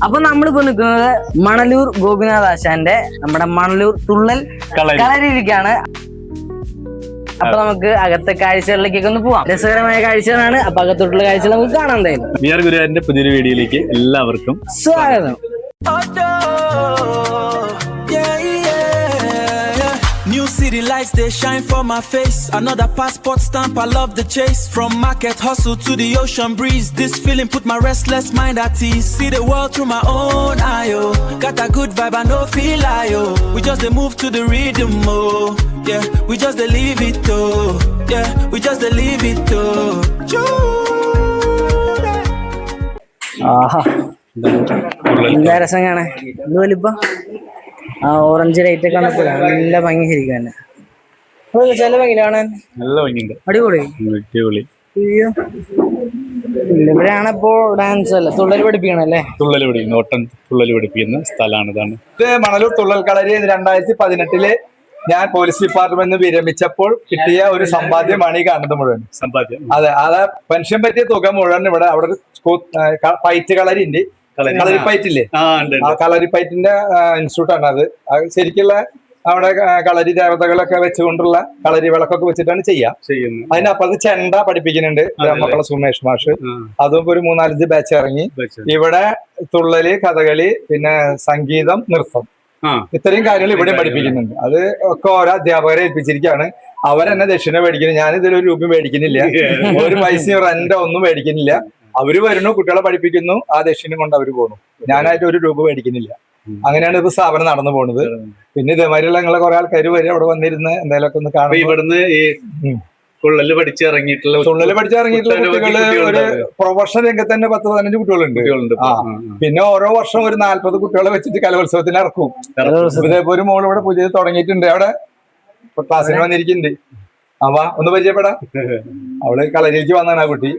അപ്പൊ നമ്മളിപ്പോ നിൽക്കുന്നത് മണലൂർ ഗോപിനാഥ് ആശാന്റെ നമ്മുടെ മണലൂർ തുള്ളൽ കളരിയിലേക്കാണ്. അപ്പൊ നമുക്ക് അകത്തെ കാഴ്ചകളിലേക്കൊക്കെ ഒന്ന് പോവാം. രസകരമായ കാഴ്ചകളാണ്. അപ്പൊ അകത്തോട്ടുള്ള കാഴ്ചകൾ നമുക്ക് കാണാൻ എന്തായാലും. ഗുരുവായൂരിന്റെ പുതിയൊരു വീഡിയോയിലേക്ക് എല്ലാവർക്കും സ്വാഗതം. New city lights, they shine for my face. Another passport stamp, I love the chase. From market hustle to the ocean breeze, this feeling put my restless mind at ease. See the world through my own eye, oh. Got a good vibe, I no feel lie, oh. We just they move to the rhythm, oh. Yeah, we just they leave it, oh. Yeah, we just they leave it, oh. ആഹാ, എല്ലാ രസം കാണാൻ. എന്ത് വലിപ്പ ആ orange light ഒക്കെ കണ്ടപ്പോഴാണ് നല്ല ഭംഗി ശരിക്കും തന്നെ. ചില ഭംഗി കാണാൻ നല്ല ഭംഗിയുണ്ട്. അടിപൊളി. അയ്യോ, ഇവിടെയാണ് ഇപ്പോ ഡാൻസ് അല്ല തുള്ളൽ പഠിപ്പിക്കണല്ലേ? തുള്ളൽ പഠിക്കുന്നു, ഓട്ടം തുള്ളൽ പഠിപ്പിക്കുന്ന സ്ഥലമാണ് ഇതാണ്. ഇത് മണലൂർ തുള്ളൽ കളരി 2018 ഞാൻ പോലീസ് ഡിപ്പാർട്ട്മെന്റ് വിരമിച്ചപ്പോൾ കിട്ടിയ ഒരു സമ്പാദ്യമാണ് ഈ കാണുന്നത് മുഴുവൻ. സമ്പാദ്യം. അതെ, അത് പെൻഷൻ പറ്റിയ തുക മുഴുവൻ ഇവിടെ അവിടെ പൈറ്റ് കളരിന്റെ കളരിപ്പയറ്റില്ലേ, ആ കളരിപ്പയറ്റിന്റെ ഇൻസ്റ്റിറ്റ്യൂട്ടാണ് അത്. ശരിക്കുള്ള അവിടെ കളരി ദേവതകളൊക്കെ വെച്ചുകൊണ്ടുള്ള കളരി വിളക്കൊക്കെ വെച്ചിട്ടാണ് ചെയ്യുന്നത്. അതിനപ്പുറത്ത് ചെണ്ട പഠിപ്പിക്കുന്നുണ്ട് ബ്രഹ്മക്കള സുമേഷ് മാഷ്. അതും ഒരു 3-4 ബാച്ച് ഇറങ്ങി. ഇവിടെ തുള്ളല്, കഥകളി, പിന്നെ സംഗീതം, നൃത്തം, ഇത്രയും കാര്യങ്ങൾ ഇവിടെ പഠിപ്പിക്കുന്നുണ്ട്. അത് ഒക്കെ ഓരോ അധ്യാപകരെ ഏൽപ്പിച്ചിരിക്കുകയാണ്. അവരെന്നെ ദക്ഷിണ മേടിക്കുന്നു. ഞാനിതിലൊരു രൂപ മേടിക്കുന്നില്ല, ഒരു പൈസയോ റെന്റോ ഒന്നും മേടിക്കുന്നില്ല. അവര് വരുന്നു, കുട്ടികളെ പഠിപ്പിക്കുന്നു, ആ ദക്ഷിണ കൊണ്ട് അവര് പോകുന്നു. ഞാനായിട്ട് ഒരു രൂപ മേടിക്കുന്നില്ല. അങ്ങനെയാണ് ഇപ്പൊ സ്ഥാപനം നടന്നു പോകുന്നത്. പിന്നെ ഇതേമാതിരിയുള്ള ഞങ്ങളെ കുറെ ആൾക്കാർ വരെ അവിടെ വന്നിരുന്ന് എന്തെങ്കിലുമൊക്കെ ഒന്ന് കാണും. ഇവിടുന്ന് ഈ തുള്ളല് പഠിച്ചിറങ്ങിയിട്ടുള്ള കുട്ടികള് ഒരു പ്രൊഫഷണൽ രംഗത്ത് തന്നെ 10-15 കുട്ടികളുണ്ട്. പിന്നെ ഓരോ വർഷം ഒരു 40 കുട്ടികളെ വെച്ചിട്ട് കലോത്സവത്തിന് ഇറക്കും. ഇതേപോലെ ഒരു മോള് ഇവിടെ പുതിയത് തുടങ്ങിയിട്ടുണ്ട്. അവിടെ ക്ലാസ്സിന് വന്നിരിക്കുന്നുണ്ട്. അവ ഒന്ന് പരിചയപ്പെടാം. അവള് കളരിയിലേക്ക് വന്നാണ് ആ കുട്ടി.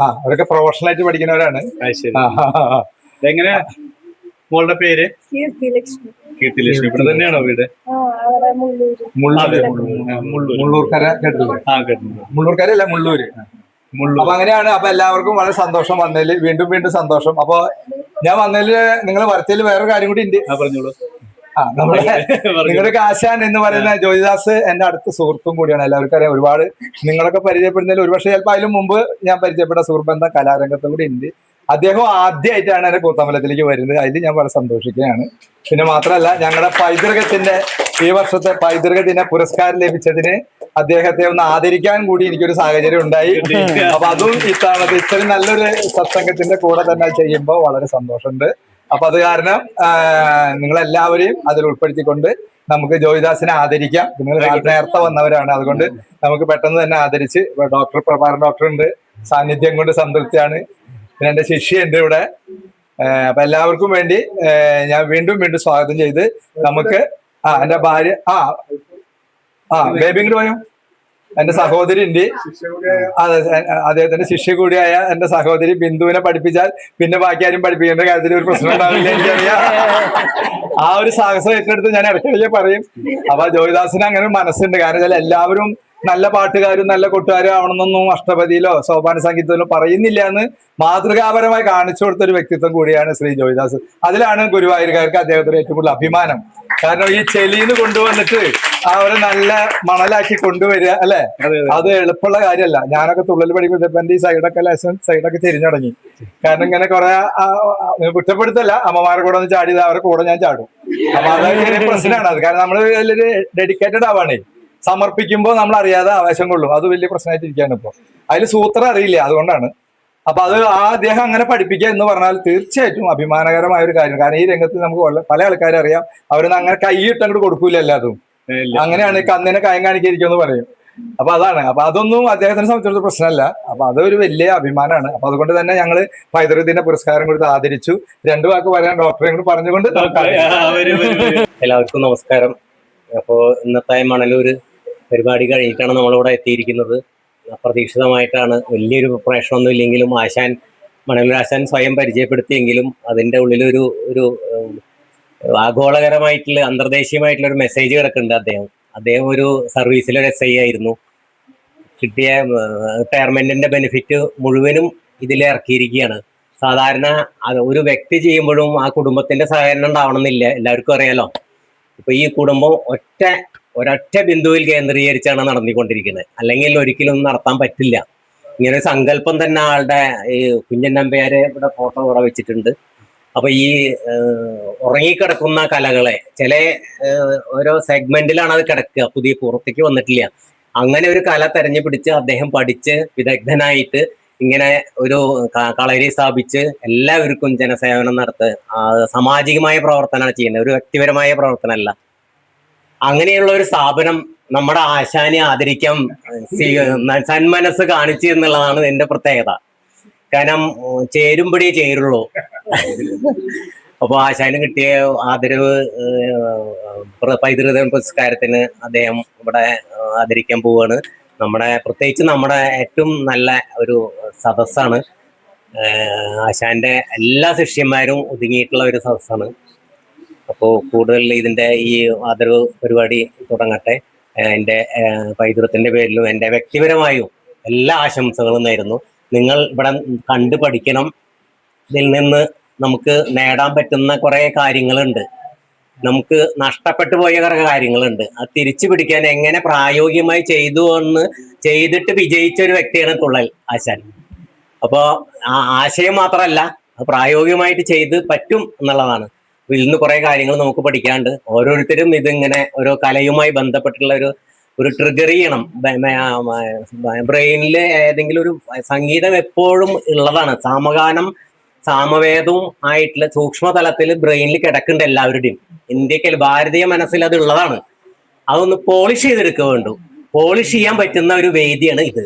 അവരൊക്കെ പ്രൊഫഷണൽ ആയിട്ട് പഠിക്കുന്നവരാണ്. എങ്ങനെ മോളുടെ പേര്? കീർത്തിലക്ഷ്മി. ഇവിടെ തന്നെയാണോ വീട്? മുള്ളൂർക്കര കേട്ടില്ലേ? മുള്ളൂർക്കര അല്ല, മുള്ളൂര്. അപ്പൊ അങ്ങനെയാണ്. അപ്പൊ എല്ലാവർക്കും വളരെ സന്തോഷം വന്നതിൽ, വീണ്ടും സന്തോഷം. അപ്പൊ ഞാൻ വന്നതിൽ നിങ്ങൾ വർത്തയിൽ വേറൊരു കാര്യം കൂടി ഉണ്ട്. പറഞ്ഞോളൂ. നിങ്ങളുടെ ആശാൻ എന്ന് പറയുന്ന ജോയിദാസ് എന്റെ അടുത്ത സുഹൃത്തും കൂടിയാണ്. എല്ലാവർക്കും അറിയാം. ഒരുപാട് നിങ്ങളൊക്കെ പരിചയപ്പെടുന്നതിൽ ഒരുപക്ഷെ ചിലപ്പോൾ അതിലും മുമ്പ് ഞാൻ പരിചയപ്പെട്ട സുഹൃത്ത് കലാരംഗത്തും കൂടി ഉണ്ട്. അദ്ദേഹം ആദ്യമായിട്ടാണ് എന്റെ കൂത്തമ്പലത്തിലേക്ക് വരുന്നത്. അതിൽ ഞാൻ വളരെ സന്തോഷിക്കുകയാണ്. പിന്നെ മാത്രമല്ല, ഞങ്ങളുടെ പൈതൃകത്തിന്റെ ഈ വർഷത്തെ പൈതൃക ദിന പുരസ്കാരം ലഭിച്ചതിന് അദ്ദേഹത്തെ ഒന്ന് ആദരിക്കാൻ കൂടി എനിക്കൊരു സാഹചര്യം ഉണ്ടായി. അപ്പൊ അതും ഇത്തവണത്തെ ഇത്രയും നല്ലൊരു സത്സംഗത്തിന്റെ കൂടെ തന്നെ ചെയ്യുമ്പോൾ വളരെ സന്തോഷമുണ്ട്. അപ്പൊ അത് കാരണം നിങ്ങളെല്ലാവരെയും അതിൽ ഉൾപ്പെടുത്തിക്കൊണ്ട് നമുക്ക് ജോയിദാസിനെ ആദരിക്കാം. നിങ്ങൾ നേരത്തെ വന്നവരാണ്, അതുകൊണ്ട് നമുക്ക് പെട്ടെന്ന് തന്നെ ആദരിച്ച്. ഡോക്ടർ പ്രഭാകരൻ ഡോക്ടർ ഉണ്ട്, സാന്നിധ്യം കൊണ്ട് സംതൃപ്തിയാണ്. പിന്നെ എന്റെ ശിഷ്യയുണ്ട് ഇവിടെ. അപ്പൊ എല്ലാവർക്കും വേണ്ടി ഞാൻ വീണ്ടും സ്വാഗതം ചെയ്ത് നമുക്ക് എന്റെ ഭാര്യ ബേബി ഇങ്ങോട്ട് പോയോ, എന്റെ സഹോദരി ഉണ്ട്. അദ്ദേഹത്തിന്റെ ശിഷ്യ കൂടിയായ എന്റെ സഹോദരി ബിന്ദുവിനെ പഠിപ്പിച്ചാൽ പിന്നെ ബാക്കി ആരും പഠിപ്പിക്കേണ്ട കാര്യത്തിൽ ഒരു പ്രശ്നം ഉണ്ടാവില്ല, എനിക്കറിയാം. ആ ഒരു സാഹസം ഏറ്റെടുത്ത് ഞാൻ ഇടയ്ക്കിടയ്ക്ക് പറയും. അപ്പൊ ജോയിദാസിന് അങ്ങനെ ഒരു മനസ്സുണ്ട്. കാരണം വെച്ചാൽ എല്ലാവരും നല്ല പാട്ടുകാരും നല്ല കൊട്ടുകാരും ആവണമെന്നൊന്നും അഷ്ടപതിയിലോ സോപാന സംഗീതത്തിലോ പറയുന്നില്ല എന്ന് മാതൃകാപരമായി കാണിച്ചു കൊടുത്ത ഒരു വ്യക്തിത്വം കൂടിയാണ് ശ്രീ ജോയിദാസ്. അതിലാണ് ഗുരുവായൂർക്കാർക്ക് അദ്ദേഹത്തിന് ഏറ്റവും കൂടുതൽ അഭിമാനം. കാരണം ഈ ചെലിന്ന് കൊണ്ടുവന്നിട്ട് അവരെ നല്ല മണലാക്കി കൊണ്ടുവരിക അല്ലെ, അത് എളുപ്പമുള്ള കാര്യമല്ല. ഞാനൊക്കെ തുള്ളൽ പഠിക്കുമ്പോൾ എന്റെ ഈ സൈഡൊക്കെ തിരിഞ്ഞടങ്ങി. കാരണം ഇങ്ങനെ കുറെ കുറ്റപ്പെടുത്തല്ല, അമ്മമാരെ കൂടെ ഒന്ന് ചാടിയത് അവരുടെ കൂടെ ഞാൻ ചാടും. അപ്പൊ അതൊരു ചെറിയ പ്രശ്നമാണ്. അത് കാരണം നമ്മൾ വലിയൊരു ഡെഡിക്കേറ്റഡ് ആവാണേ. സമർപ്പിക്കുമ്പോൾ നമ്മൾ അറിയാതെ ആവേശം കൊള്ളും. അത് വലിയ പ്രശ്നമായിട്ടിരിക്കുകയാണ് ഇപ്പൊ. അതിൽ സൂത്രം അറിയില്ല, അതുകൊണ്ടാണ്. അപ്പൊ അത് അദ്ദേഹം അങ്ങനെ പഠിപ്പിക്കുക എന്ന് പറഞ്ഞാൽ തീർച്ചയായിട്ടും അഭിമാനകരമായ ഒരു കാര്യം. കാരണം ഈ രംഗത്ത് നമുക്ക് പല ആൾക്കാരെ അറിയാം, അവരൊന്നും അങ്ങനെ കൈയിട്ട് അങ്ങോട്ട് കൊടുക്കൂല എല്ലാതും. അങ്ങനെയാണ് കന്നിനെ കായം കാണിക്കാതിരിക്കുമെന്ന് പറയും. അപ്പൊ അതാണ്. അപ്പൊ അതൊന്നും അദ്ദേഹത്തിനെ സംബന്ധിച്ചിടത്തോളം പ്രശ്നമല്ല. അപ്പൊ അതൊരു വലിയ അഭിമാനമാണ്. അപ്പൊ അതുകൊണ്ട് തന്നെ ഞങ്ങള് പൈതൃകത്തിന്റെ പുരസ്കാരം കൊടുത്ത് ആദരിച്ചു. 2 വാക്ക് പറയാൻ ഡോക്ടറെ കൂടി പറഞ്ഞുകൊണ്ട് എല്ലാവർക്കും നമസ്കാരം. അപ്പോ ഇന്നത്തെ മണലൂര് പരിപാടി കഴിഞ്ഞിട്ടാണ് നമ്മളിവിടെ എത്തിയിരിക്കുന്നത്. അപ്രതീക്ഷിതമായിട്ടാണ്, വലിയൊരു പ്രശ്നമൊന്നും ഇല്ലെങ്കിലും മണലൂർ ആശാൻ സ്വയം പരിചയപ്പെടുത്തിയെങ്കിലും അതിൻ്റെ ഉള്ളിലൊരു ആഗോളകരമായിട്ടുള്ള അന്തർദേശീയമായിട്ടുള്ള ഒരു മെസ്സേജ് കിടക്കുന്നുണ്ട്. അദ്ദേഹം ഒരു സർവീസിലൊരു SI ആയിരുന്നു. കിട്ടിയ റിട്ടയർമെന്റിന്റെ ബെനിഫിറ്റ് മുഴുവനും ഇതിൽ ഇറക്കിയിരിക്കുകയാണ്. സാധാരണ അത് ഒരു വ്യക്തി ചെയ്യുമ്പോഴും ആ കുടുംബത്തിന്റെ സഹകരണം ഉണ്ടാവണമെന്നില്ല, എല്ലാവർക്കും അറിയാലോ. ഇപ്പൊ ഈ കുടുംബം ഒരൊറ്റ ബിന്ദുവിൽ കേന്ദ്രീകരിച്ചാണ് നടന്നുകൊണ്ടിരിക്കുന്നത്, അല്ലെങ്കിൽ ഒരിക്കലും നടത്താൻ പറ്റില്ല. ഇങ്ങനെ ഒരു സങ്കല്പം തന്നെ ആളുടെ ഈ കുഞ്ഞൻ നമ്പ്യാരെ ഇവിടെ ഫോട്ടോ ഇവിടെ വെച്ചിട്ടുണ്ട്. അപ്പൊ ഈ ഉറങ്ങിക്കിടക്കുന്ന കലകളെ ചില ഓരോ സെഗ്മെന്റിലാണ് അത് കിടക്കുക, പുതിയ പുറത്തേക്ക് വന്നിട്ടില്ല. അങ്ങനെ ഒരു കല തെരഞ്ഞു പിടിച്ച് അദ്ദേഹം പഠിച്ച് വിദഗ്ധനായിട്ട് ഇങ്ങനെ ഒരു കളരി സ്ഥാപിച്ച് എല്ലാവർക്കും ജനസേവനം നടത്തുക, സാമാജികമായ പ്രവർത്തനമാണ് ചെയ്യുന്നത്, ഒരു വ്യക്തിപരമായ പ്രവർത്തനമല്ല. അങ്ങനെയുള്ള ഒരു സ്ഥാപനം നമ്മുടെ ആശാനെ ആദരിക്കാൻ സന്മനസ് കാണിച്ചു എന്നുള്ളതാണ് എന്റെ പ്രത്യേകത. കാരണം ചേരുമ്പടി ചേരുള്ളൂ. അപ്പൊ ആശാന് കിട്ടിയ ആദരവ് പൈതൃക പുരസ്കാരത്തിന് അദ്ദേഹം ഇവിടെ ആദരിക്കാൻ പോവുകയാണ്. പ്രത്യേകിച്ച് നമ്മുടെ ഏറ്റവും നല്ല ഒരു സദസ്സാണ്. ആശാന്റെ എല്ലാ ശിഷ്യന്മാരും ഒതുങ്ങിയിട്ടുള്ള ഒരു സദസ്സാണ്. അപ്പോൾ കൂടുതൽ ഇതിന്റെ ഈ ആദരവ് പരിപാടി തുടങ്ങട്ടെ. എൻ്റെ പൈതൃകത്തിന്റെ പേരിലും എൻ്റെ വ്യക്തിപരമായും എല്ലാ ആശംസകളും നേരുന്നു. നിങ്ങൾ ഇവിടെ കണ്ടു പഠിക്കണം. ഇതിൽ നിന്ന് നമുക്ക് നേടാൻ പറ്റുന്ന കുറേ കാര്യങ്ങളുണ്ട്, നമുക്ക് നഷ്ടപ്പെട്ടു പോയ കുറേ കാര്യങ്ങളുണ്ട്. അത് തിരിച്ചു പിടിക്കാൻ എങ്ങനെ പ്രായോഗികമായി ചെയ്തിട്ട് വിജയിച്ച ഒരു വ്യക്തിയാണ് തുള്ളൽ ആശാൻ. അപ്പോൾ ആശയം മാത്രമല്ല, അത് പ്രായോഗികമായിട്ട് ചെയ്ത് പറ്റും എന്നുള്ളതാണ്. ഇതിൽ നിന്ന് കുറെ കാര്യങ്ങൾ നമുക്ക് പഠിക്കാണ്ട്. ഓരോരുത്തരും ഇതിങ്ങനെ ഓരോ കലയുമായി ബന്ധപ്പെട്ടുള്ള ഒരു ട്രിഗർ ചെയ്യണം. ബ്രെയിനിൽ ഏതെങ്കിലും ഒരു സംഗീതം എപ്പോഴും ഉള്ളതാണ്. സാമവേദവും ആയിട്ടുള്ള സൂക്ഷ്മതലത്തിൽ ബ്രെയിനിൽ കിടക്കുന്നുണ്ട് എല്ലാവരുടെയും. ഇന്ത്യക്ക് ഭാരതീയ മനസ്സിൽ അത് ഉള്ളതാണ്. അതൊന്ന് പോളിഷ് ചെയ്തെടുക്കുക വേണ്ടു. പോളിഷ് ചെയ്യാൻ പറ്റുന്ന ഒരു വേദിയാണ് ഇത്.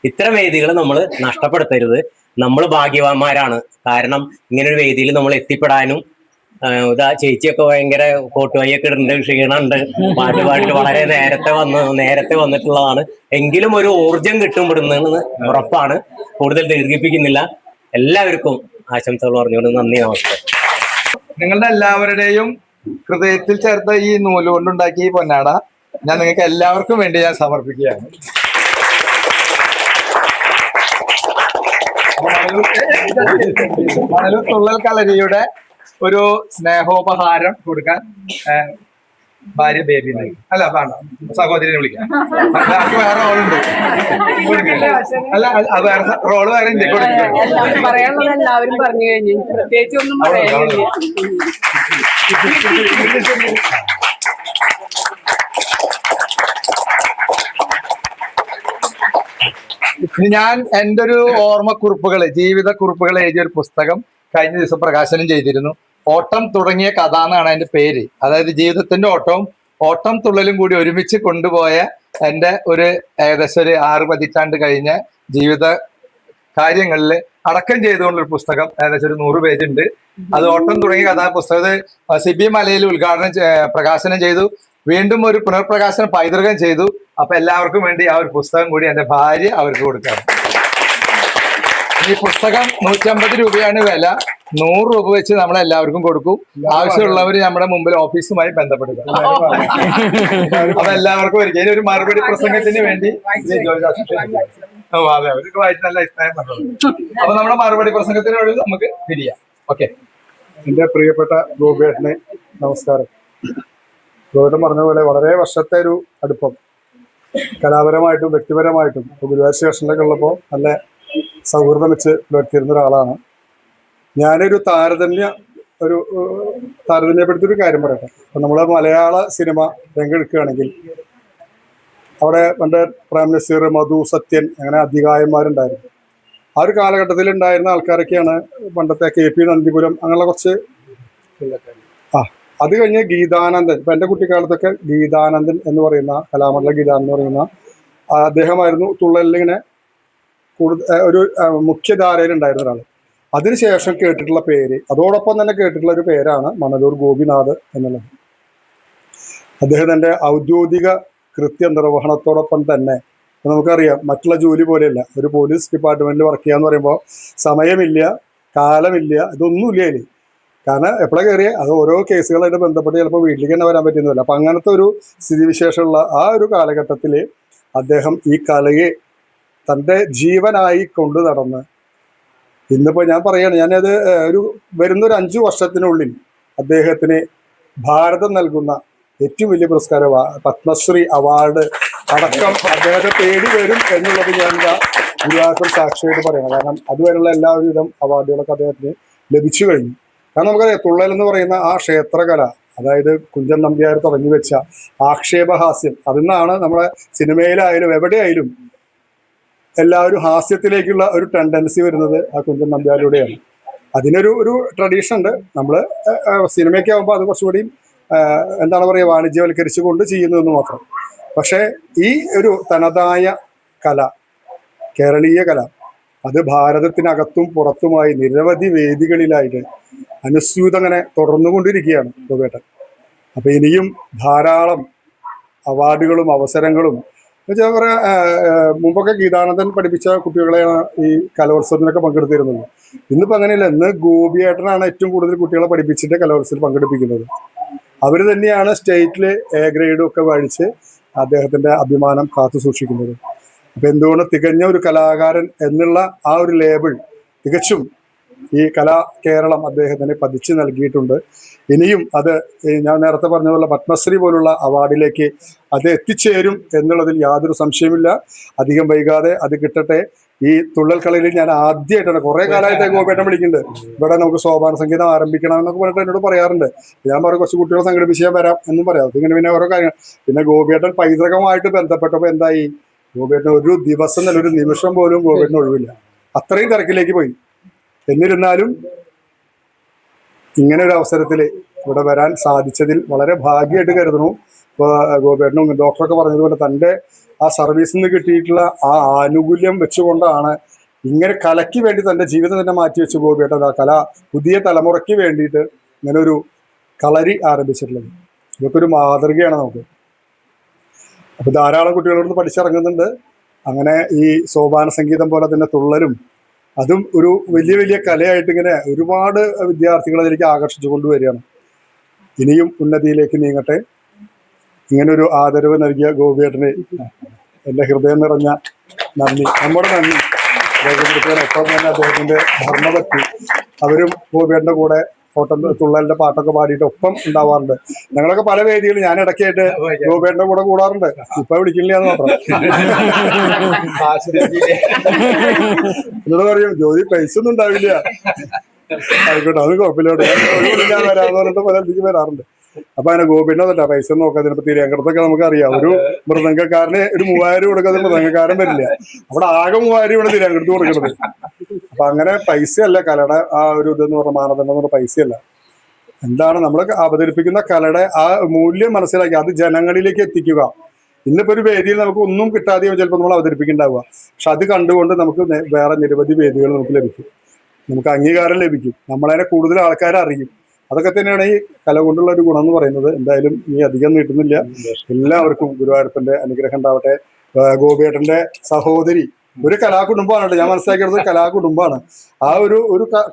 ഇത്തരം വേദികൾ നമ്മൾ നഷ്ടപ്പെടുത്തരുത്. നമ്മൾ ഭാഗ്യവാന്മാരാണ്. കാരണം ഇങ്ങനെ ഒരു വേദിയിൽ നമ്മൾ എത്തിപ്പെടാനും, ചേച്ചിയൊക്കെ ഭയങ്കര കോട്ടുവയ്യൊക്കെ ഇടുന്നുണ്ട്, ക്ഷീണമുണ്ട്, പാട്ട് വളരെ നേരത്തെ വന്നിട്ടുള്ളതാണ്. എങ്കിലും ഒരു ഊർജം കിട്ടുമ്പോഴുന്നെന്ന് ഉറപ്പാണ്. കൂടുതൽ ദീർഘിപ്പിക്കുന്നില്ല. എല്ലാവർക്കും ആശംസകൾ പറഞ്ഞുകൊണ്ട് നന്ദി, നമസ്കാരം. നിങ്ങളുടെ എല്ലാവരുടെയും ഹൃദയത്തിൽ ചേർത്ത ഈ നൂല് കൊണ്ടുണ്ടാക്കിയ ഈ പൊന്നാട ഞാൻ നിങ്ങൾക്ക് എല്ലാവർക്കും വേണ്ടി ഞാൻ സമർപ്പിക്കുകയാണ്. മണലൂർ തുള്ളൽ കളരിയുടെ ഒരു സ്നേഹോപഹാരം കൊടുക്കാൻ ഭാര്യ ബേബി അല്ല വേണ്ട, സഹോദരിനെ വിളിക്കാം. വേറെ റോളുണ്ട്, അല്ല അത് വേറെ റോള് വേറെ ഉണ്ട്. പറയാനുള്ളത് എല്ലാവരും പറഞ്ഞു കഴിഞ്ഞു, പ്രത്യേകിച്ച് ഒന്നും പറയാനില്ല. ഞാൻ എൻ്റെ ഒരു ഓർമ്മക്കുറിപ്പുകൾ, ജീവിത കുറിപ്പുകൾ എഴുതിയ ഒരു പുസ്തകം കഴിഞ്ഞ ദിവസം പ്രകാശനം ചെയ്തിരുന്നു. ഓട്ടം തുടങ്ങിയ കഥ എന്നാണ് അതിന്റെ പേര്. അതായത് ജീവിതത്തിന്റെ ഓട്ടം തുള്ളലും കൂടി ഒരുമിച്ച് കൊണ്ടുപോയ എൻ്റെ ഒരു ഏകദേശം ഒരു 6 പതിറ്റാണ്ട് കഴിഞ്ഞ ജീവിത കാര്യങ്ങളിൽ അടക്കം ചെയ്തുകൊണ്ടൊരു പുസ്തകം. ഏകദേശം ഒരു 100 പേജുണ്ട്. അത് ഓട്ടം തുടങ്ങിയ കഥാ പുസ്തകം സിബി മലയിൽ പ്രകാശനം ചെയ്തു. വീണ്ടും ഒരു പുനർപ്രകാശനം പൈതൃകം ചെയ്തു. അപ്പൊ എല്ലാവർക്കും വേണ്ടി ആ ഒരു പുസ്തകം കൂടി എൻ്റെ ഭാര്യ അവർക്ക് കൊടുക്കാം. ഈ പുസ്തകം 150 രൂപയാണ് വില. 100 രൂപ വെച്ച് നമ്മളെല്ലാവർക്കും കൊടുക്കും. ആവശ്യമുള്ളവർ നമ്മുടെ മുമ്പിൽ ഓഫീസുമായി ബന്ധപ്പെടുക. അപ്പൊ എല്ലാവർക്കും ഒരിക്കലും ഒരു മറുപടി പ്രസംഗത്തിന് വേണ്ടി അതെ, അവർക്ക് വായിച്ച് നല്ല അഭിപ്രായം പറഞ്ഞു. അപ്പൊ നമ്മുടെ മറുപടി പ്രസംഗത്തിനോട് നമുക്ക് തിരിയാം. ഓക്കെ. എൻ്റെ പ്രിയപ്പെട്ട ഗോപിയേട്ടനെ നമസ്കാരം. ഗോപിയേട്ടൻ പറഞ്ഞ പോലെ വളരെ വർഷത്തെ ഒരു അടുപ്പം കലാപരമായിട്ടും വ്യക്തിപരമായിട്ടും ഗുരുവായൂർ സ്റ്റേഷനിലൊക്കെ ഉള്ളപ്പോൾ നല്ല സൗഹൃദം വെച്ച് പുലർത്തിയിരുന്ന ഒരാളാണ്. ഞാനൊരു താരതമ്യപ്പെടുത്തിയൊരു കാര്യം പറയട്ടെ. ഇപ്പം നമ്മൾ മലയാള സിനിമ രംഗെടുക്കുകയാണെങ്കിൽ അവിടെ പണ്ട് പ്രേം നസീർ, മധു, സത്യൻ അങ്ങനെ അധികായന്മാരുണ്ടായിരുന്നു. ആ ഒരു കാലഘട്ടത്തിൽ ഉണ്ടായിരുന്ന ആൾക്കാരൊക്കെയാണ് പണ്ടത്തെ KP നന്ദിപുരം അങ്ങനെയുള്ള കുറച്ച്. അത് കഴിഞ്ഞ് ഗീതാനന്ദൻ, ഇപ്പം എൻ്റെ കുട്ടിക്കാലത്തൊക്കെ ഗീതാനന്ദൻ എന്ന് പറയുന്ന കലാമണ്ഡലം ഗീതാനന്ദൻ എന്ന് പറയുന്ന അദ്ദേഹമായിരുന്നു തുള്ളലിങ്ങനെ ഒരു മുഖ്യധാരയിലുണ്ടായിരുന്ന ഒരാൾ. അതിനുശേഷം കേട്ടിട്ടുള്ള പേര്, അതോടൊപ്പം തന്നെ കേട്ടിട്ടുള്ള ഒരു പേരാണ് മണലൂർ ഗോപിനാഥ് എന്നുള്ളത്. അദ്ദേഹത്തിൻ്റെ ഔദ്യോഗിക കൃത്യനിർവഹണത്തോടൊപ്പം തന്നെ നമുക്കറിയാം, മറ്റുള്ള ജോലി പോലെയല്ല. ഒരു പോലീസ് ഡിപ്പാർട്ട്മെന്റിൽ വർക്ക് ചെയ്യാന്ന് പറയുമ്പോൾ സമയമില്ല, കാലമില്ല, ഇതൊന്നുമില്ല അതിൽ. കാരണം എപ്പോഴാണ് കയറിയ അത് ഓരോ കേസുകളായിട്ട് ബന്ധപ്പെട്ട് ചിലപ്പോൾ വീട്ടിലേക്ക് തന്നെ വരാൻ പറ്റുന്നില്ല. അപ്പം അങ്ങനത്തെ ഒരു സ്ഥിതിവിശേഷമുള്ള ആ ഒരു കാലഘട്ടത്തിൽ അദ്ദേഹം ഈ കലയെ തൻ്റെ ജീവനായി കൊണ്ടു നടന്ന് ഇന്നിപ്പോ ഞാൻ പറയാണ്, ഞാനത് വരുന്നൊരു 5 വർഷത്തിനുള്ളിൽ അദ്ദേഹത്തിന് ഭാരതം നൽകുന്ന ഏറ്റവും വലിയ പുരസ്കാരം പത്മശ്രീ അവാർഡ് അടക്കം അദ്ദേഹത്തെ തേടി വരും എന്നുള്ളത് ഞാൻ ഗുരുവായൂർ സാക്ഷിയായിട്ട് പറയണം. കാരണം അതുവരെയുള്ള എല്ലാവിധം അവാർഡുകളൊക്കെ അദ്ദേഹത്തിന് ലഭിച്ചു കഴിഞ്ഞു. കാരണം നമുക്കറിയാം, തുള്ളൽ എന്ന് പറയുന്ന ആ ക്ഷേത്രകല, അതായത് കുഞ്ചൻ നമ്പ്യാർ തുടങ്ങി വെച്ച ആക്ഷേപഹാസ്യം, അതിൽ നിന്നാണ് നമ്മുടെ സിനിമയിലായാലും എവിടെയായാലും എല്ലാവരും ഹാസ്യത്തിലേക്കുള്ള ഒരു ടെൻഡൻസി വരുന്നത് ആ കുഞ്ചൻ നമ്പ്യാരിലൂടെയാണ്. അതിനൊരു ട്രഡീഷൻ ഉണ്ട്. നമ്മൾ സിനിമയ്ക്ക് ആകുമ്പോൾ അത് കുറച്ചുകൂടി എന്താണ് പറയുക, വാണിജ്യവൽക്കരിച്ചു കൊണ്ട് ചെയ്യുന്നതെന്ന് മാത്രം. പക്ഷേ ഈ ഒരു തനതായ കല, കേരളീയ കല, അത് ഭാരതത്തിനകത്തും പുറത്തുമായി നിരവധി വേദികളിലായിട്ട് അനുസ്യൂതം അങ്ങനെ തുടർന്നുകൊണ്ടിരിക്കുകയാണ് ഗോപേട്ടൻ. അപ്പൊ ഇനിയും ധാരാളം അവാർഡുകളും അവസരങ്ങളും വെച്ചാൽ പറയാ, മുമ്പൊക്കെ ഗീതാനന്ദൻ പഠിപ്പിച്ച കുട്ടികളെയാണ് ഈ കലോത്സവത്തിനൊക്കെ പങ്കെടുത്തിരുന്നത്. ഇന്നിപ്പോ അങ്ങനെയല്ല. ഇന്ന് ഗോപിയേട്ടനാണ് ഏറ്റവും കൂടുതൽ കുട്ടികളെ പഠിപ്പിച്ചിട്ട് കലോത്സവത്തിൽ പങ്കെടുപ്പിക്കുന്നത്. അവർ തന്നെയാണ് സ്റ്റേറ്റില് എ ഗ്രേഡും ഒക്കെ മേടിച്ച് അദ്ദേഹത്തിന്റെ അഭിമാനം കാത്തു സൂക്ഷിക്കുന്നത്. അപ്പൊ എന്തുകൊണ്ട് തികഞ്ഞ ഒരു കലാകാരൻ എന്നുള്ള ആ ഒരു ലേബിൾ തികച്ചും ഈ കലാ കേരളം അദ്ദേഹത്തിന് പതിച്ചു നൽകിയിട്ടുണ്ട്. ഇനിയും അത് ഞാൻ നേരത്തെ പറഞ്ഞ പോലെ പത്മശ്രീ പോലുള്ള അവാർഡിലേക്ക് അത് എത്തിച്ചേരും എന്നുള്ളതിൽ യാതൊരു സംശയമില്ല. അധികം വൈകാതെ അത് കിട്ടട്ടെ. ഈ തുള്ളൽ കളിയിൽ ഞാൻ ആദ്യമായിട്ടാണ്, കുറെ കാലമായിട്ട് ഗോപേട്ടൻ വിളിക്കുന്നുണ്ട്, ഇവിടെ നമുക്ക് സോപാന സംഗീതം ആരംഭിക്കണം എന്നൊക്കെ പറഞ്ഞിട്ട് എന്നോട് പറയാറുണ്ട്. ഞാൻ പറയും കുറച്ച് കുട്ടികളെ സംഘടിപ്പിച്ച് ഞാൻ വരാം എന്നും പറയാം. ഇങ്ങനെ പിന്നെ ഓരോ കാര്യങ്ങൾ. പിന്നെ ഗോപേട്ടൻ പൈതൃകമായിട്ട് ബന്ധപ്പെട്ടപ്പോൾ എന്തായി, ഗോപേട്ടൻ ഒരു ദിവസം തന്നെ ഒരു നിമിഷം പോലും ഗോപേട്ടന് ഒഴിവില്ല. അത്രയും തിരക്കിലേക്ക് പോയി. എന്നിരുന്നാലും ഇങ്ങനെ ഒരു അവസരത്തിൽ ഇവിടെ വരാൻ സാധിച്ചതിൽ വളരെ ഭാഗ്യമായിട്ട് കരുതുന്നു. ഇപ്പോൾ ഗോപേട്ടനും ഡോക്ടറൊക്കെ പറഞ്ഞതുപോലെ തൻ്റെ ആ സർവീസിൽ നിന്ന് കിട്ടിയിട്ടുള്ള ആ ആനുകൂല്യം വെച്ചുകൊണ്ടാണ് ഇങ്ങനെ കലയ്ക്ക് വേണ്ടി തൻ്റെ ജീവിതം തന്നെ മാറ്റിവെച്ച് ഗോപേട്ടൻ ആ കല പുതിയ തലമുറയ്ക്ക് വേണ്ടിയിട്ട് ഇങ്ങനെ ഒരു കളരി ആരംഭിച്ചിട്ടുള്ളത്. ഇതൊക്കെ ഒരു മാതൃകയാണ് നമുക്ക്. അപ്പോൾ ധാരാളം കുട്ടികളോട് പഠിച്ചിറങ്ങുന്നുണ്ട്. അങ്ങനെ ഈ സോപാന സംഗീതം പോലെ തന്നെ തുള്ളലും അതും ഒരു വലിയ വലിയ കലയായിട്ട് ഇങ്ങനെ ഒരുപാട് വിദ്യാർത്ഥികളെ അതിലേക്ക് ആകർഷിച്ചു കൊണ്ടുവരികയാണ്. ഇനിയും ഉന്നതിയിലേക്ക് നീങ്ങട്ടെ. ഇങ്ങനൊരു ആദരവ് നൽകിയ ഗോപിയേട്ടന് എൻ്റെ ഹൃദയം നിറഞ്ഞ നന്ദി. നമ്മുടെ നന്ദി ഒപ്പം തന്നെ അദ്ദേഹത്തിൻ്റെ ധർമ്മപത്തി അവരും ഗോപിയേട്ടൻ്റെ കൂടെ ഓട്ടം തുള്ളലിന്റെ പാട്ടൊക്കെ പാടിയിട്ട് ഒപ്പം ഉണ്ടാവാറുണ്ട്. ഞങ്ങളൊക്കെ പല വേദികളും ഞാൻ ഇടയ്ക്കായിട്ട് ഗോപേട്ടന്റെ കൂടെ കൂടാറുണ്ട്. ഇപ്പൊ വിളിക്കില്ല എന്ന് മാത്രം. എന്നോട് പറയും, ജോലി പൈസ ഒന്നും ഉണ്ടാവില്ല, ആയിക്കോട്ടെ അത് കുഴപ്പമില്ലോട്ടെ, ഞാൻ വരാന്ന് പറഞ്ഞിട്ട് പല എനിക്ക് വരാറുണ്ട്. അപ്പൊ അങ്ങനെ ഗോപിന്നതല്ല പൈസ നോക്കാതെ. ഇപ്പൊ തിരുവനന്തപുരത്തൊക്കെ നമുക്കറിയാം, ഒരു മൃദംഗക്കാരന് ഒരു 3000 കൊടുക്കാതെ മൃദംഗക്കാരൻ വരില്ല. അവിടെ ആകെ 3000 ഇവിടെ തിരുവനന്തപുരത്ത് കൊടുക്കുന്നത്. അപ്പൊ അങ്ങനെ പൈസയല്ല കലയുടെ ആ ഒരു ഇതെന്ന് പറഞ്ഞ മാനദണ്ഡം എന്ന് പറഞ്ഞ പൈസയല്ല. എന്താണ് നമ്മൾ അവതരിപ്പിക്കുന്ന കലയുടെ ആ മൂല്യം മനസ്സിലാക്കി അത് ജനങ്ങളിലേക്ക് എത്തിക്കുക. ഇന്നിപ്പോ ഒരു വേദിയിൽ നമുക്ക് ഒന്നും കിട്ടാതെയോ ചിലപ്പോൾ നമ്മൾ അവതരിപ്പിക്കുന്നുണ്ടാവുക. പക്ഷെ അത് കണ്ടുകൊണ്ട് നമുക്ക് വേറെ നിരവധി വേദികൾ നമുക്ക് ലഭിക്കും, നമുക്ക് അംഗീകാരം ലഭിക്കും, നമ്മളതിനെ കൂടുതൽ ആൾക്കാരെ അറിയും. അതൊക്കെ തന്നെയാണ് ഈ കല കൊണ്ടുള്ള ഒരു ഗുണം എന്ന് പറയുന്നത്. എന്തായാലും ഇനി അധികം നീട്ടുന്നില്ല. എല്ലാവർക്കും ഗുരുവായൂരപ്പന്റെ അനുഗ്രഹം ഉണ്ടാവട്ടെ. ഗോപിയേട്ടന്റെ സഹോദരി ഒരു കലാകുടുംബമാണ്. ഞാൻ മനസ്സിലാക്കിയത് കലാകുടുംബമാണ്. ആ ഒരു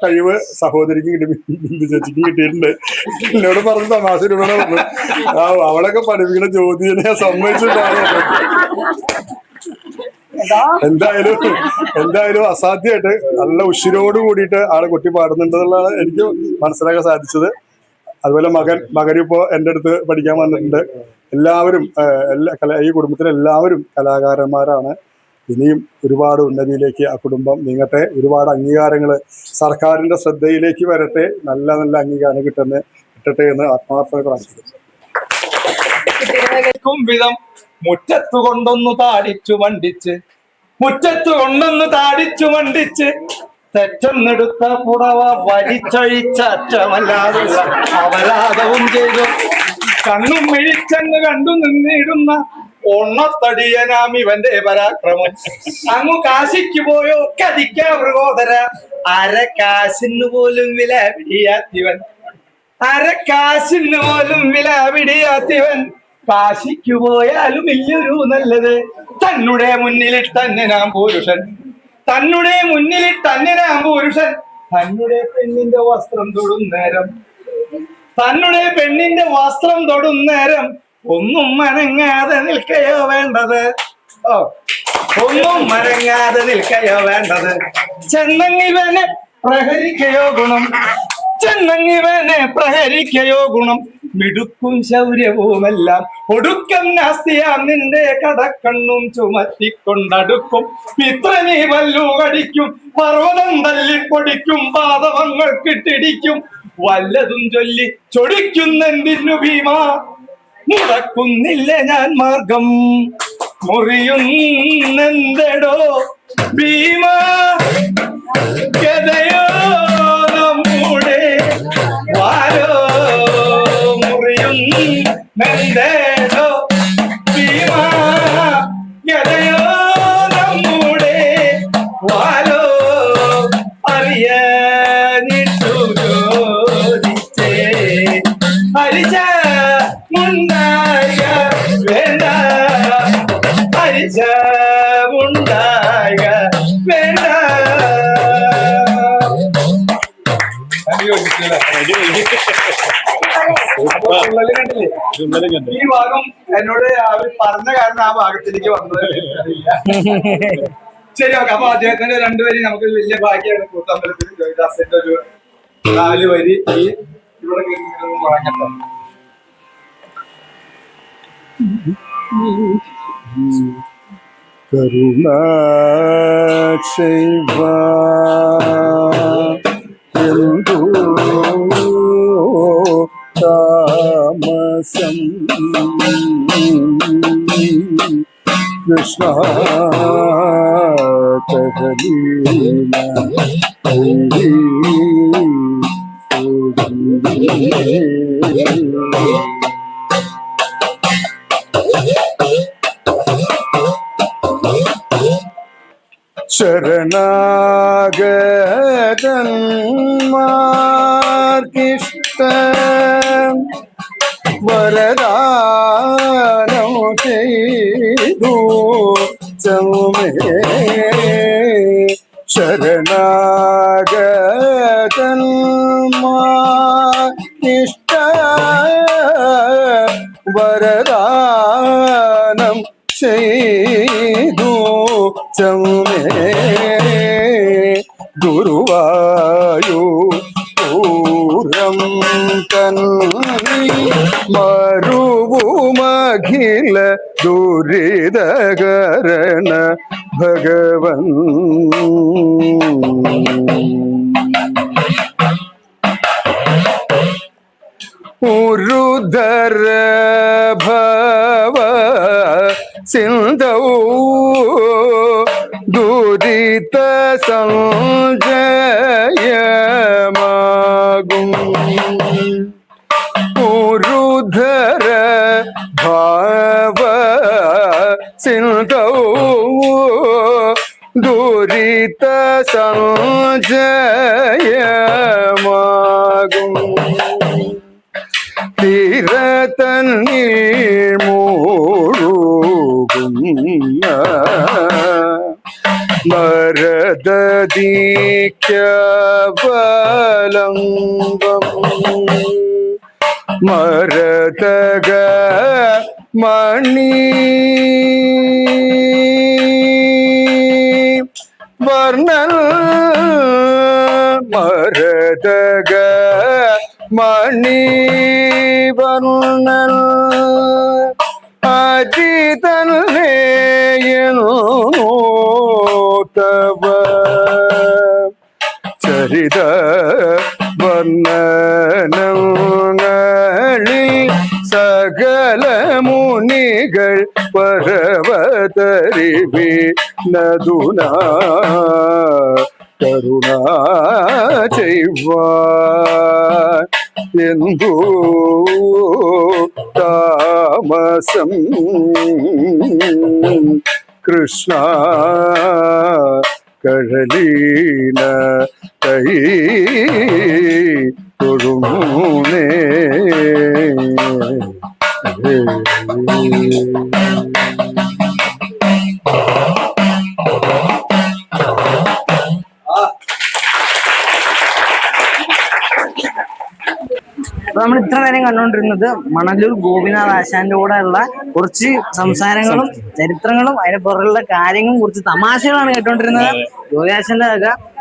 കഴിവ് സഹോദരിക്ക് കിട്ടി, ബിന്ദു ചേച്ചിക്ക് കിട്ടിയിട്ടുണ്ട്. എന്നോട് പറഞ്ഞ തമാശ പറഞ്ഞു, അവളൊക്കെ പഠിപ്പിക്കുന്ന ജ്യോതിനെ സമ്മതിച്ചിട്ടാണ്. എന്തായാലും അസാധ്യമായിട്ട് നല്ല ഉഷിരോട് കൂടിയിട്ട് ആള് കൊട്ടി പാടുന്നുണ്ടെന്നുള്ളതാണ് എനിക്ക് മനസ്സിലാക്കാൻ സാധിച്ചത്. അതുപോലെ മകനിപ്പോ എൻ്റെ അടുത്ത് പഠിക്കാൻ വന്നിട്ടുണ്ട്. എല്ലാവരും ഈ കുടുംബത്തിലെ എല്ലാവരും കലാകാരന്മാരാണ്. ഇനിയും ഒരുപാട് ഉന്നതിയിലേക്ക് ആ കുടുംബം നീങ്ങട്ടെ. ഒരുപാട് അംഗീകാരങ്ങൾ സർക്കാരിന്റെ ശ്രദ്ധയിലേക്ക് വരട്ടെ. നല്ല നല്ല അംഗീകാരം കിട്ടട്ടെ എന്ന് ആത്മാർത്ഥമായി പ്രാർത്ഥിക്കുന്നു. മുറ്റത്തു കൊണ്ടൊന്നു താടിച്ചു മണ്ടിച്ച് തെറ്റൊന്നെടുത്ത പുടവ വലിച്ചൊഴിച്ച അറ്റമല്ലാതുള്ള അപരാധവും ചെയ്തു. കണ്ണും മിഴിച്ചെന്ന് കണ്ടു നിന്നിടുന്ന ഒണ്ണത്തടിയനാം ഇവന്റെ പരാക്രമം. അങ്ങു കാശിക്ക് പോയോ കതിക്കാ മൃഗോദര, അരക്കാശിന് പോലും വില പിടിയാത്തിവൻ, കാശിക്കു പോയാലും വലിയൊരു നല്ലത്. തന്നെ മുന്നിൽ തന്നെ നാം പുരുഷൻ, തന്നെ പെണ്ണിന്റെ വസ്ത്രം തൊടും നേരം ഒന്നും മനങ്ങാതെ നിൽക്കയോ വേണ്ടത്. ചെന്നങ്ങിവനെ പ്രഹരിക്കയോ ഗുണം, ചെന്നങ്ങിവനെ പ്രഹരിക്കയോ ഗുണം, മിടുക്കും ശൗര്യവുമെല്ലാം ഒടുക്കം നാസ്തിയാം നിന്റെ കടക്കണ്ണും ചുമത്തിക്കൊണ്ടടുക്കും. മിത്രനീ വല്ലു കടിക്കും, പർവ്വതം തല്ലിപ്പൊടിക്കും, പാദവങ്ങൾ കിട്ടിടിക്കും, വല്ലതും ചൊല്ലി ചൊടിക്കുന്നെന്തിനു ഭീമാ, മുടക്കുന്നില്ല ഞാൻ മാർഗം, മുറിയുന്നെന്തെടോ ഭീമാ, ഗതയോ നമ്മുടെ വാരോ, മുറിയുന്നെന്തെടോ ഭീമാ, ഗതയോ നമ്മുടെ വാരോ, അറിയാനിട്ടു ചോദിച്ചേ ഹരിച്ച മുണ്ടായ വേണ്ട, ഹരിച്ച മുണ്ടായ വേണ്ട. ഈ ഭാഗം എന്നോട് അവർ പറഞ്ഞ കാരണം ആ ഭാഗത്തിലേക്ക് വന്നത് അറിയില്ല. ശരി, ഓക്കെ. അപ്പൊ അദ്ദേഹത്തിന്റെ രണ്ടുപേരും നമുക്ക് വലിയ ഭാഗ്യമാണ്. കൂത്തമ്പലത്തിൽ ജോയിദാസിന്റെ ഒരു 4 വരി ഈ ഇവിടെ വാങ്ങട്ടെ. കരുണ എന്തോ താമസം കൃഷ്ണ കഹലീല ശരണാഗതന്മാർക്കിഷ്ട വരദാനം ചെയ്തു ചമേ, ശരണാഗതന്മാർക്കിഷ്ട വരദാനം ചെയ്തു ചമേ, ഗുരുവായൂരം തന്നി മരുവുമഖില ദുരിതകരണ ഭഗവൻ. ഉരുധര ഭവ സിന്ധൗ ദുരിത സംജയമാകും. ഉരുധര ഭാവ സിന്ധൗ ദുരിത സംജയമാകും. തീരതന്നിൽ മൂഴുകുന്ന മരദീക്യവലംബം, മരതക മണി വർണ്ണൽ, മരതക മണി വർണ്ണൽ അജിതനേയനോതവ ചരിത വർണ്ണനങ്ങളിൽ സകല മുനികൾ പരവതരിവി നദുന കരുണ ചെയ്വാൻ എന്തോ താമസം കൃഷ്ണ കഴലീന കൈ തൊഴുമൂനേ. അപ്പൊ നമ്മൾ ഇത്ര നേരം കണ്ടുകൊണ്ടിരുന്നത് മണലൂർ ഗോപിനാഥ് ആശാന്റെ കൂടെ ഉള്ള കുറച്ച് സംസാരങ്ങളും ചരിത്രങ്ങളും അതിന് പുറകുള്ള കാര്യങ്ങളും കുറച്ച് തമാശകളാണ് കേട്ടോണ്ടിരുന്നത്. ഗോപിനാശാന്റെ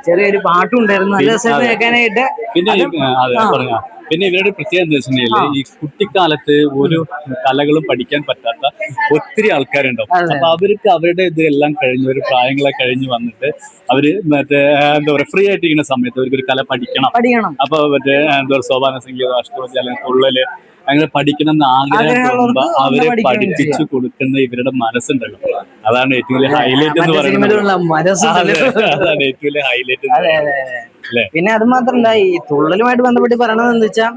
ചെറിയൊരു പാട്ടും ഉണ്ടായിരുന്നു, നല്ല രസമായിരുന്നു കേൾക്കാനായിട്ട്. പിന്നെ പറഞ്ഞ പിന്നെ ഇവരുടെ പ്രത്യേകത എന്താ വെച്ചിട്ടുണ്ടെങ്കിൽ ഈ കുട്ടിക്കാലത്ത് ഒരു കലകളും പഠിക്കാൻ പറ്റാത്ത ഒത്തിരി ആൾക്കാരുണ്ടാവും. അപ്പൊ അവർക്ക് അവരുടെ ഇതെല്ലാം കഴിഞ്ഞ് ഒരു പ്രായങ്ങളെ കഴിഞ്ഞ് വന്നിട്ട് അവര് മറ്റേ എന്താ പറയുക ഫ്രീ ആയിട്ടിരിക്കുന്ന സമയത്ത് അവർക്ക് ഒരു കല പഠിക്കണം. അപ്പൊ മറ്റേ എന്താ പറയുക സോപാന സംഗീതം, അഷ്ടപതി അല്ലെങ്കിൽ തുള്ളല് അങ്ങനെ പഠിക്കണം എന്ന് ആഗ്രഹം തോന്നുമ്പോ അവരെ പഠിപ്പിച്ചു കൊടുക്കുന്ന ഇവരുടെ മനസ്സുണ്ടല്ലോ, അതാണ് ഏറ്റവും വലിയ ഹൈലൈറ്റ് എന്ന് പറയുന്നത്. അതാണ് ഏറ്റവും വലിയ ഹൈലൈറ്റ്. പിന്നെ അത് മാത്രമല്ല, ഈ തുള്ളലുമായിട്ട് ബന്ധപ്പെട്ട് പറയണതെന്ന് വെച്ചാൽ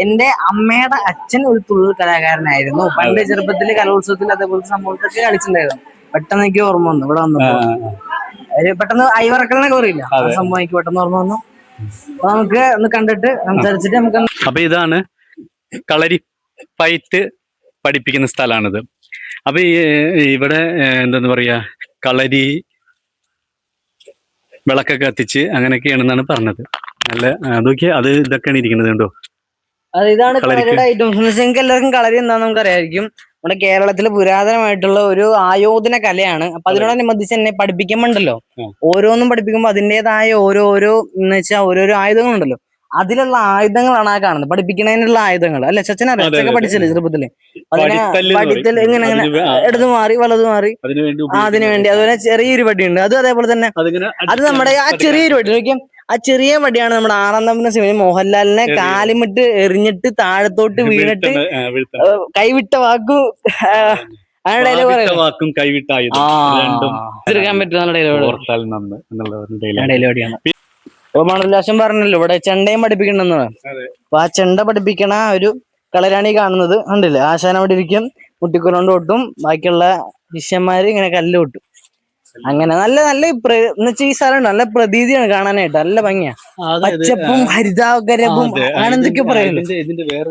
എന്റെ അമ്മയുടെ അച്ഛൻ ഒരു തുള്ളൽ കലാകാരനായിരുന്നു. പണ്ട് ചെറുപ്പത്തില് കലോത്സവത്തിൽ അതേപോലത്തെ സംഭവത്തൊക്കെ കളിച്ചിട്ടുണ്ടായിരുന്നു. പെട്ടെന്ന് എനിക്ക് ഓർമ്മ വന്നു ഇവിടെ വന്നപ്പോ. പെട്ടെന്ന് ഐവറക്കലിനൊക്കെ പറയില്ല, ആ സംഭവം എനിക്ക് പെട്ടെന്ന് ഓർമ്മ വന്നു. അപ്പൊ നമുക്ക് ഒന്ന് കണ്ടിട്ട് സംസാരിച്ചിട്ട് നമുക്ക്. അപ്പൊ ഇതാണ് കളരി ഫൈറ്റ് പഠിപ്പിക്കുന്ന സ്ഥലമാണിത്. അപ്പൊ ഇവിടെ എന്താന്ന് പറയാ കളരി വിളക്കൊക്കെ കത്തിച്ച് അങ്ങനെയൊക്കെയാണെന്നാണ് പറഞ്ഞത്. നല്ല അതൊക്കെ അത് ഇതൊക്കെയാണ് ഇരിക്കുന്നത് കണ്ടോ. ഇതാണ് കളരിയുടെ ഐറ്റംസ്. നിങ്ങൾക്ക് എല്ലാവർക്കും കളരി എന്താണെന്ന് നമുക്ക് അറിയായിരിക്കും. നമ്മുടെ കേരളത്തില് പുരാതനമായിട്ടുള്ള ഒരു ആയോധന കലയാണ്. അപ്പൊ അതിനോടനുബന്ധിച്ച് എന്നെ പഠിപ്പിക്കുമ്പോണ്ടല്ലോ, ഓരോന്നും പഠിപ്പിക്കുമ്പോ അതിൻ്റെതായ ഓരോരോ എന്ന് വെച്ചാൽ ഓരോരോ ആയുധങ്ങളുണ്ടല്ലോ, അതിലുള്ള ആയുധങ്ങളാണ് ആ കാണുന്നത്. പഠിപ്പിക്കുന്നതിനുള്ള ആയുധങ്ങൾ അല്ലെ ചച്ചന അറിയൊക്കെ പഠിച്ചല്ലേ ചെറുപ്പത്തില്. അതിനെ പഠിത്തൽ ഇങ്ങനെ ഇടതു മാറി വലതു മാറി അതിനുവേണ്ടി. അതുപോലെ ചെറിയൊരു വടിയുണ്ട്, അത് അതേപോലെ തന്നെ. അത് നമ്മുടെ ആ ചെറിയൊരു വടി നോക്കിയാൽ, ആ ചെറിയ വടിയാണ് നമ്മുടെ 6-ാം തമ്പുരാൻ സിനിമയിൽ മോഹൻലാലിനെ കാലിമിട്ട് എറിഞ്ഞിട്ട് താഴത്തോട്ട് വീണിട്ട് കൈവിട്ട വാക്കും മണലാശം പറഞ്ഞല്ലോ ഇവിടെ ചെണ്ടയും പഠിപ്പിക്കണമെന്നാണ്. അപ്പൊ ആ ചെണ്ട പഠിപ്പിക്കണ ഒരു കളരാണി കാണുന്നത് ഉണ്ടല്ലേ. ആശാൻ അവിടെ ഇരിക്കും, മുട്ടിക്കുറോണ്ട് കൊട്ടും, ബാക്കിയുള്ള ശിഷ്യന്മാര് ഇങ്ങനെ കല്ല് കൊട്ടും. അങ്ങനെ നല്ല നല്ല എന്നുവെച്ചാൽ ഈ സ്ഥലം നല്ല പ്രതീതിയാണ് കാണാനായിട്ട്, നല്ല ഭംഗിയാ. പച്ചപ്പും ഹരിതാകരവും അങ്ങനെ എന്തൊക്കെയോ പറയുന്നു. ഇതിന്റെ വേറെ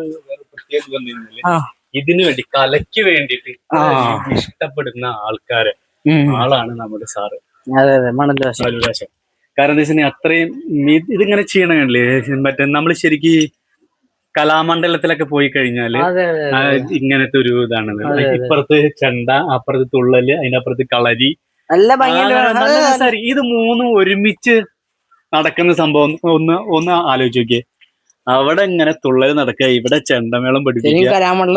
പ്രത്യേകത ഇതിനു വേണ്ടി കലയ്ക്ക് വേണ്ടിട്ട് ഇഷ്ടപ്പെടുന്ന ആളാണ് നമ്മുടെ സാറ്. അതെ അതെ, മണലാശം. കാരണം എന്താ വെച്ചാൽ അത്രയും ഇതിങ്ങനെ ചെയ്യണല്ലേ. മറ്റേ നമ്മൾ ശരിക്കും കലാമണ്ഡലത്തിലൊക്കെ പോയി കഴിഞ്ഞാല് ഇങ്ങനത്തെ ഒരു ഇതാണ്. ഇപ്പുറത്ത് ചെണ്ട, അപ്പുറത്ത് തുള്ളല്, അതിനപ്പുറത്ത് കളരി, നല്ല ഭംഗിയുണ്ട്. ഇത് മൂന്നും ഒരുമിച്ച് നടക്കുന്ന സംഭവം ഒന്ന് ആലോചിച്ച് നോക്കിയേ. അവിടെ ഇങ്ങനെ തുള്ളൽ നടക്കുക, ഇവിടെ ചെണ്ടമേളം പഠിപ്പിക്കുക,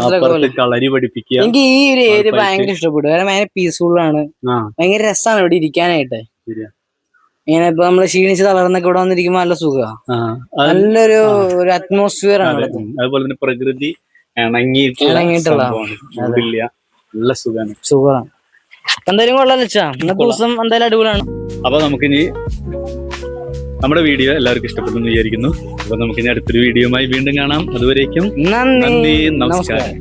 അപ്പുറത്ത് കളരി പഠിപ്പിക്കുക. എനിക്ക് ഈ ഒരു ഏരിയ ഭയങ്കര ഇഷ്ടപ്പെട്ടു. കാരണം ഭയങ്കര പീസ്ഫുൾ ആണ്, ഭയങ്കര രസമാണ് ഇവിടെ ഇരിക്കാനായിട്ട്. ഇങ്ങനെ ഇപ്പൊ നമ്മള് ക്ഷീണിച്ച് തളർന്നൊക്കെ ഇവിടെ വന്നിരിക്കുമ്പോ നല്ല സുഖമാണ്, നല്ലൊരു അറ്റ്മോസ്ഫിയർ ആണ്. അതുപോലെ തന്നെ പ്രകൃതി ഇണങ്ങിയിട്ടുള്ള നല്ല സുഖമാണ്. എന്തായാലും കൊള്ളാം വെച്ചാ ഇന്നത്തെ ദിവസം എന്തായാലും അടിപൊളിയാണ്. അപ്പൊ നമുക്കിനി നമ്മുടെ വീഡിയോ എല്ലാവർക്കും ഇഷ്ടപ്പെട്ടു എന്ന് വിചാരിക്കുന്നു. അപ്പൊ നമുക്കിനി അടുത്തൊരു വീഡിയോയുമായി വീണ്ടും കാണാം. അതുവരേക്കും നന്ദി, നമസ്കാരം.